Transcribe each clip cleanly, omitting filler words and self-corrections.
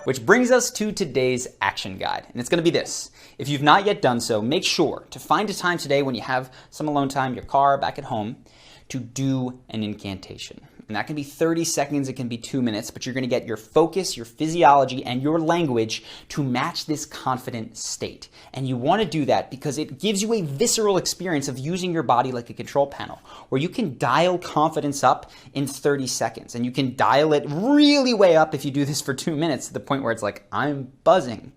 Which brings us to today's action guide, and it's going to be this. If you've not yet done so, make sure to find a time today when you have some alone time, your car, back at home, to do an incantation. And that can be 30 seconds, it can be 2 minutes, but you're going to get your focus, your physiology, and your language to match this confident state. And you want to do that because it gives you a visceral experience of using your body like a control panel, where you can dial confidence up in 30 seconds. And you can dial it really way up if you do this for 2 minutes to the point where it's like, I'm buzzing.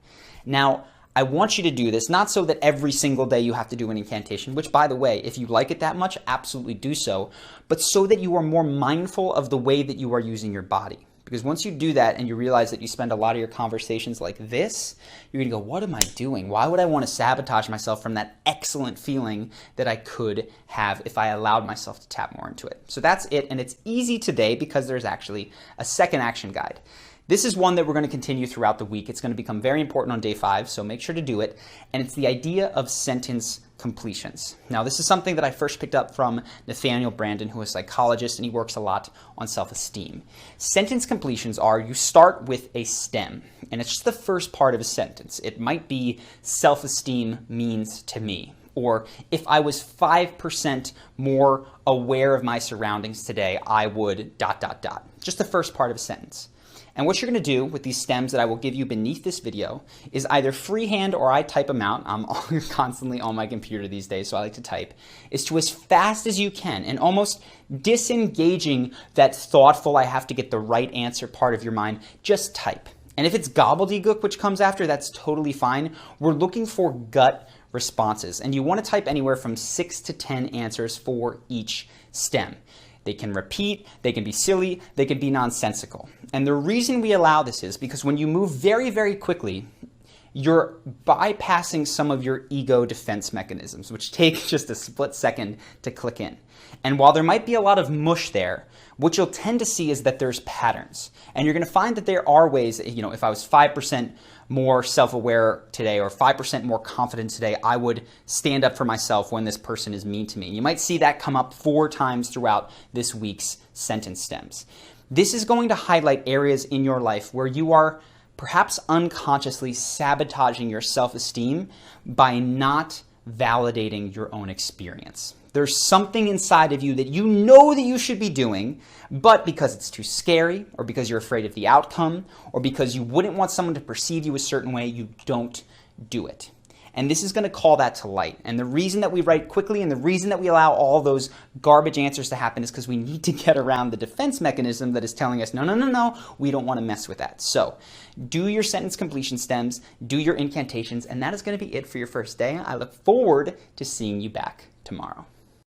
Now, I want you to do this, not so that every single day you have to do an incantation, which, by the way, if you like it that much, absolutely do so, but so that you are more mindful of the way that you are using your body. Because once you do that and you realize that you spend a lot of your conversations like this, you're going to go, what am I doing? Why would I want to sabotage myself from that excellent feeling that I could have if I allowed myself to tap more into it? So that's it, and it's easy today because there's actually a second action guide. This is one that we're going to continue throughout the week. It's going to become very important on day 5, so make sure to do it. And it's the idea of sentence completions. Now, this is something that I first picked up from Nathaniel Branden, who is a psychologist, and he works a lot on self-esteem. Sentence completions are, you start with a stem, and it's just the first part of a sentence. It might be, self-esteem means to me. Or, if I was 5% more aware of my surroundings today, I would ... Just the first part of a sentence. And what you're going to do with these stems that I will give you beneath this video is either freehand or I type them out. I'm constantly on my computer these days, so I like to type, is to as fast as you can and almost disengaging that thoughtful, I have to get the right answer part of your mind, just type. And if it's gobbledygook which comes after, that's totally fine. We're looking for gut responses, and you want to type anywhere from 6 to 10 answers for each stem. They can repeat, they can be silly, they can be nonsensical. And the reason we allow this is because when you move very, very quickly, you're bypassing some of your ego defense mechanisms, which take just a split second to click in. And while there might be a lot of mush there, what you'll tend to see is that there's patterns. And you're going to find that there are ways, if I was 5% more self-aware today or 5% more confident today, I would stand up for myself when this person is mean to me. And you might see that come up 4 times throughout this week's sentence stems. This is going to highlight areas in your life where you are perhaps unconsciously sabotaging your self-esteem by not validating your own experience. There's something inside of you that you know that you should be doing, but because it's too scary, or because you're afraid of the outcome, or because you wouldn't want someone to perceive you a certain way, you don't do it. And this is going to call that to light. And the reason that we write quickly and the reason that we allow all those garbage answers to happen is because we need to get around the defense mechanism that is telling us, no, we don't want to mess with that. So do your sentence completion stems, do your incantations, and that is going to be it for your first day. I look forward to seeing you back tomorrow.